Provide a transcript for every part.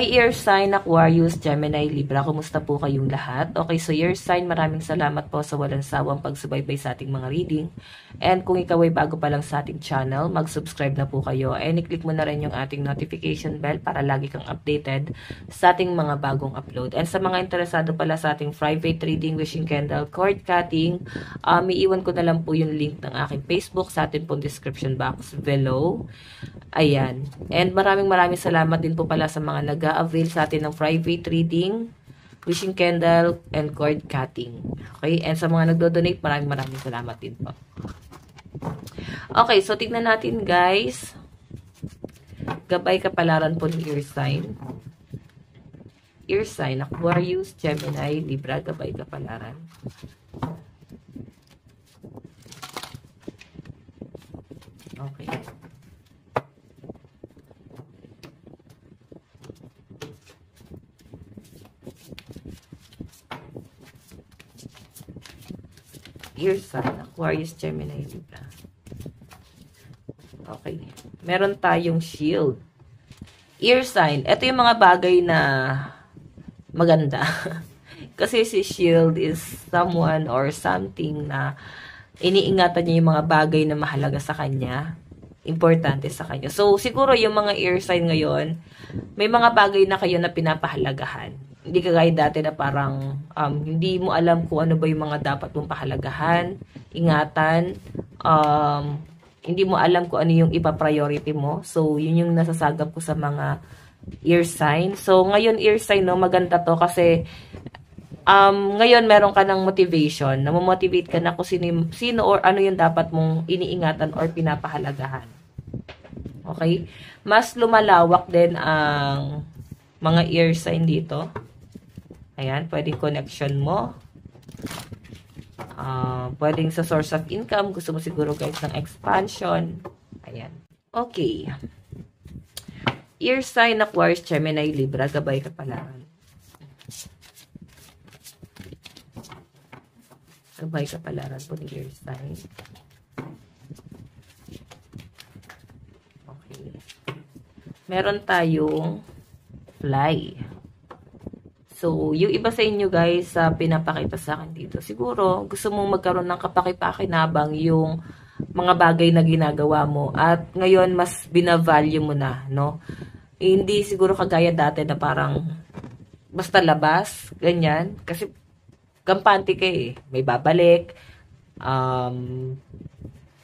Hi, Air Sign, Aquarius, Gemini, Libra. Kumusta po kayong lahat? Okay, so Air Sign, maraming salamat po sa walang sawang pagsubaybay sa ating mga reading. And kung ikaw ay bago pa lang sa ating channel, mag-subscribe na po kayo. And i-click mo na rin yung ating notification bell para lagi kang updated sa ating mga bagong upload. And sa mga interesado pala sa ating private reading, wishing candle, cord cutting, iiwan ko na lang po yung link ng aking Facebook sa ating pong description box below. Ayan. And maraming salamat din po pala sa mga nag-a-avail sa atin ng private reading, wishing candle, and cord cutting. Okay? And sa mga nagdo-donate, maraming salamat din po. Okay, so tignan natin guys. Gabay kapalaran po ng Air Sign. Air Sign, Aquarius, Gemini, Libra, gabay kapalaran. Okay. Air Sign, Aquarius, Gemini, Libra. Okay. Meron tayong shield. Air Sign, ito yung mga bagay na maganda. Kasi si shield is someone or something na iniingatan niya yung mga bagay na mahalaga sa kanya. Importante sa kanya. So, siguro yung mga Air Sign ngayon, may mga bagay na kayo na pinapahalagahan. Hindi kagaya dati na parang hindi mo alam kung ano ba yung mga dapat mong pahalagahan, ingatan, hindi mo alam kung ano yung ipa-priority mo. So, yun yung nasasagap ko sa mga Air Sign. So, ngayon Air Sign, no, maganda to kasi ngayon meron ka ng motivation, namomotivate ka na kung sino or ano yung dapat mong iniingatan or pinapahalagahan. Okay? Mas lumalawak din ang mga Air Sign dito. Ayan, pwedeng connection mo. Pwedeng sa source of income. Gusto mo siguro guys ng expansion. Ayan. Okay. Air Sign, Aquarius, Gemini, Libra. Gabay kapalaran. Gabay kapalaran po ng Air Sign. Okay. Meron tayong fly. So, yung iba sa inyo guys, pinapakita sa akin dito. Siguro, gusto mong magkaroon ng kapaki-pakinabang yung mga bagay na ginagawa mo. At ngayon, mas binavalue mo na, no? Hindi siguro kagaya dati na parang basta labas, ganyan. Kasi, kampante ka eh. May babalik.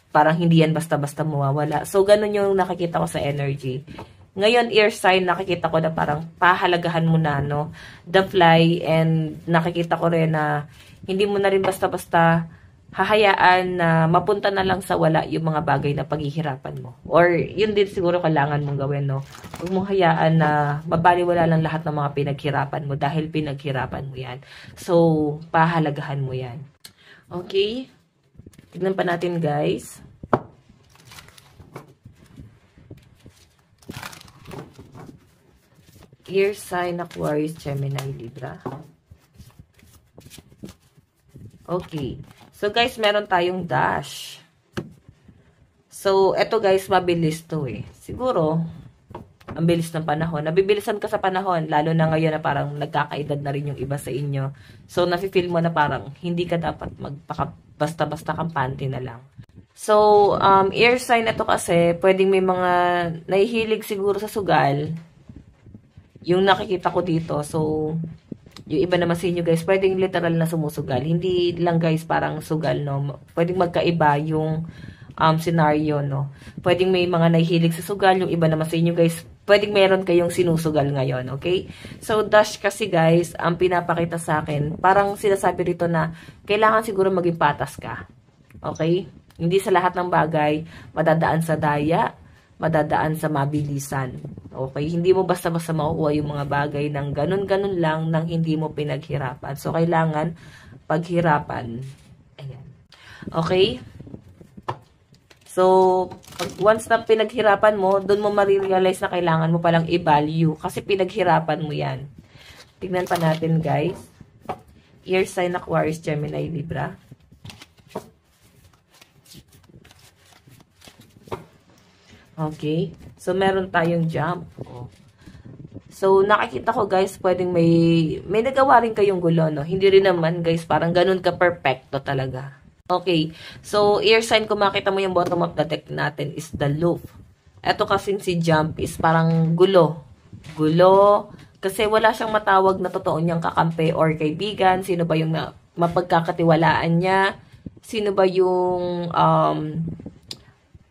Parang hindi yan basta-basta mawawala. So, ganun yung nakikita ko sa energy. Ngayon, Air Sign, nakikita ko na parang pahalagahan mo na, no? The fly, and nakikita ko rin na hindi mo na rin basta-basta hahayaan na mapunta na lang sa wala yung mga bagay na paghihirapan mo. Or, yun din siguro kailangan mong gawin, no? Huwag mong hayaan na mabaliwala lang lahat ng mga pinaghirapan mo dahil pinaghirapan mo yan. So, pahalagahan mo yan. Okay? Tignan pa natin, guys. Air Sign, Aquarius, Gemini, Libra. Okay. So, guys, meron tayong dash. So, eto guys, mabilis to eh. Siguro, ang bilis ng panahon. Nabibilisan ka sa panahon, lalo na ngayon na parang nagkakaedad na rin yung iba sa inyo. So, nafe-feel mo na parang hindi ka dapat basta-basta kampante na lang. So, Air Sign ito kasi, pwedeng may mga nahihilig siguro sa sugal. Yung nakikita ko dito, so, yung iba naman sa inyo guys, pwedeng literal na sumusugal. Hindi lang guys parang sugal, no? Pwedeng magkaiba yung scenario, no? Pwedeng may mga nahihilig sa sugal, yung iba naman sa inyo guys, pwedeng meron kayong sinusugal ngayon, okay? So, dash kasi guys, ang pinapakita sa akin, parang sinasabi rito na kailangan siguro maging patas ka. Okay? Hindi sa lahat ng bagay madadaan sa daya, madadaan sa mabilisan. Okay? Hindi mo basta-basta makukuha yung mga bagay ng ganun-ganun lang nang hindi mo pinaghirapan. So, kailangan paghirapan. Ayan. Okay? So, once na pinaghirapan mo, doon mo ma-realize na kailangan mo palang i-value. Kasi pinaghirapan mo yan. Tignan pa natin, guys. Air Sign, Aquarius, Gemini, Libra. Okay. So, meron tayong jump. So, nakikita ko guys, pwedeng may nagawa rin kayong gulo, no? Hindi rin naman guys, parang ganun ka perfecto talaga. Okay, so air sign, kung makita mo yung bottom of the deck natin is the loop. Ito kasing si Jump is parang gulo. Gulo, kasi wala siyang matawag na totoo niyang kakampi or kaibigan. Sino ba yung mapagkakatiwalaan niya? Sino ba yung,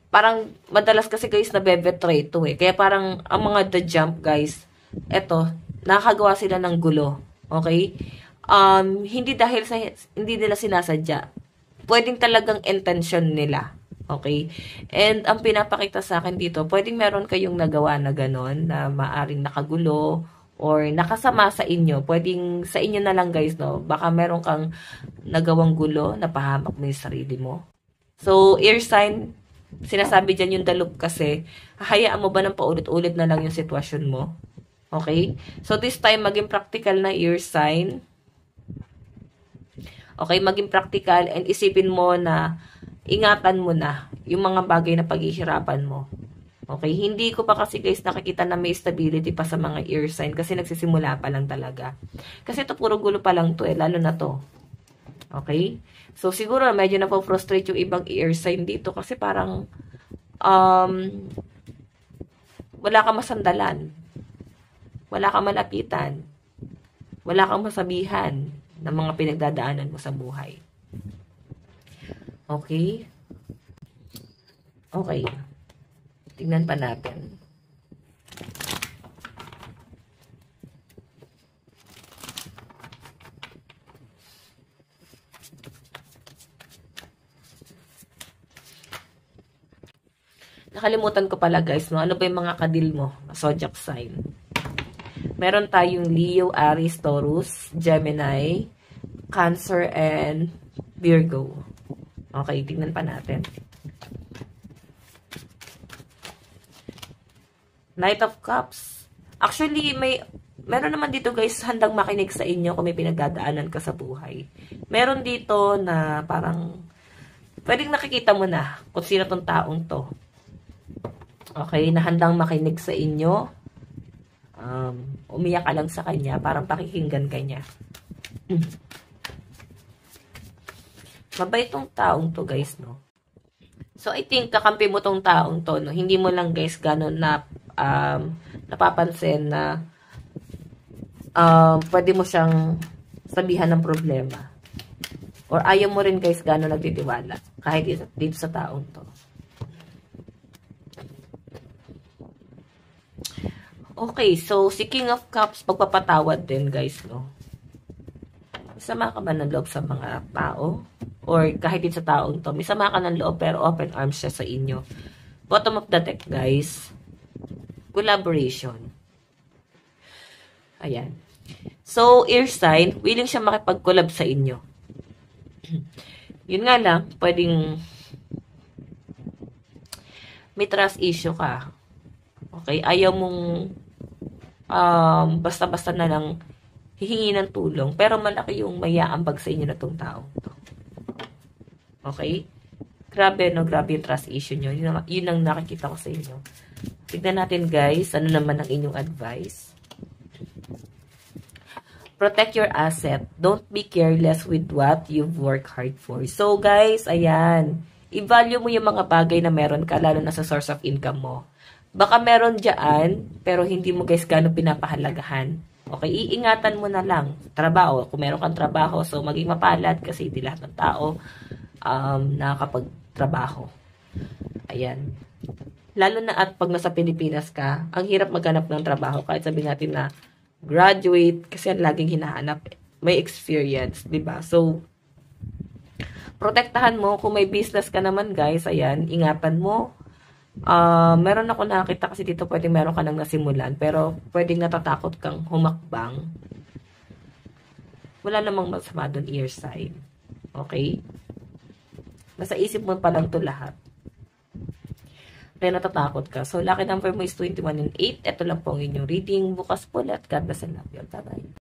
parang madalas kasi guys nabebetray to eh. Kaya parang ang mga The Jump guys, eto, nakakagawa sila ng gulo. Okay? Hindi dahil sa, hindi nila sinasadya. Pwedeng talagang intention nila. Okay? And ang pinapakita sa akin dito, pwedeng meron kayong nagawa na ganon, na maaring nakagulo, or nakasama sa inyo. Pwedeng sa inyo na lang guys, no? Baka meron kang nagawang gulo, napahamak mo yung sarili mo. So, air sign, sinasabi dyan yung dalog kasi, hayaan mo ba ng paulit-ulit na lang yung sitwasyon mo? Okay? So, this time, maging practical na air sign. Okay, maging practical and isipin mo na ingatan mo na yung mga bagay na paghihirapan mo. Okay, hindi ko pa kasi guys nakikita na may stability pa sa mga air sign kasi nagsisimula pa lang talaga. Kasi ito puro gulo pa lang to eh, lalo na to. Okay? So siguro medyo na-frustrate yung ibang air sign dito kasi parang wala kang masandalan. Wala kang malapitan. Wala kang masabihan ng mga pinagdadaanan mo sa buhay. Okay? Okay. Tingnan pa natin. Nakalimutan ko pala guys, no? Ano ba yung mga kadil mo? Zodiac sign. Meron tayong Leo, Aries, Taurus, Gemini, Cancer, and Virgo. Okay, tingnan pa natin. Knight of Cups. Actually, meron naman dito guys, handang makinig sa inyo kung may pinagdadaanan ka sa buhay. Meron dito na parang, pwedeng nakikita mo na kung sino tong taong to. Okay, na handang makinig sa inyo. Umiyak ka lang sa kanya, parang pakikinggan ka niya. Mabait tong taong to guys, no? So, I think kakampi mo tong taong to, no? Hindi mo lang guys gano'n na napapansin na pwede mo siyang sabihan ng problema. Or ayaw mo rin guys gano'n nagtitiwala kahit dito sa taong to. Okay, so si King of Cups, pagpapatawad din guys, no? Sama ka ba ng loob sa mga tao? Or kahit din sa taong to, may sama ka ng loob pero open arms siya sa inyo. Bottom of the deck guys, collaboration. Ayan. So, air sign, willing siya makipag-collab sa inyo. Yun nga lang, pwedeng may trust issue ka. Okay, ayaw mong basta-basta na lang hihingi ng tulong, pero malaki yung mayaambag sa inyo na tong tao to. Okay? Grabe, no? Grabe yung trust issue nyo. Yun ang nakikita ko sa inyo. Tignan natin, guys. Ano naman ang inyong advice? Protect your asset. Don't be careless with what you've worked hard for. So, guys, ayan. I-value mo yung mga bagay na meron ka, lalo na sa source of income mo. Baka meron dyan, pero hindi mo guys gano'ng pinapahalagahan. Okay, iingatan mo na lang. Trabaho, kung meron kang trabaho, so maging mapalad kasi hindi lahat ng tao nakakapagtrabaho. Ayan. Lalo na at pag nasa Pilipinas ka, ang hirap maghanap ng trabaho. Kahit sabihin natin na graduate, kasi ang laging hinahanap, may experience, diba? So, protektahan mo. Kung may business ka naman guys, ayan, ingatan mo. Meron ako nakakita kasi dito pwedeng meron ka nang nasimulan pero pwedeng natatakot kang humakbang. Wala namang masama doon, ear sign. Okay? Nasa isip mo pa lang to lahat. Kaya natatakot ka. So, lucky number mo is 21 and 8. Ito lang po ang inyong reading. Bukas po lahat. God bless and love you. Bye-bye.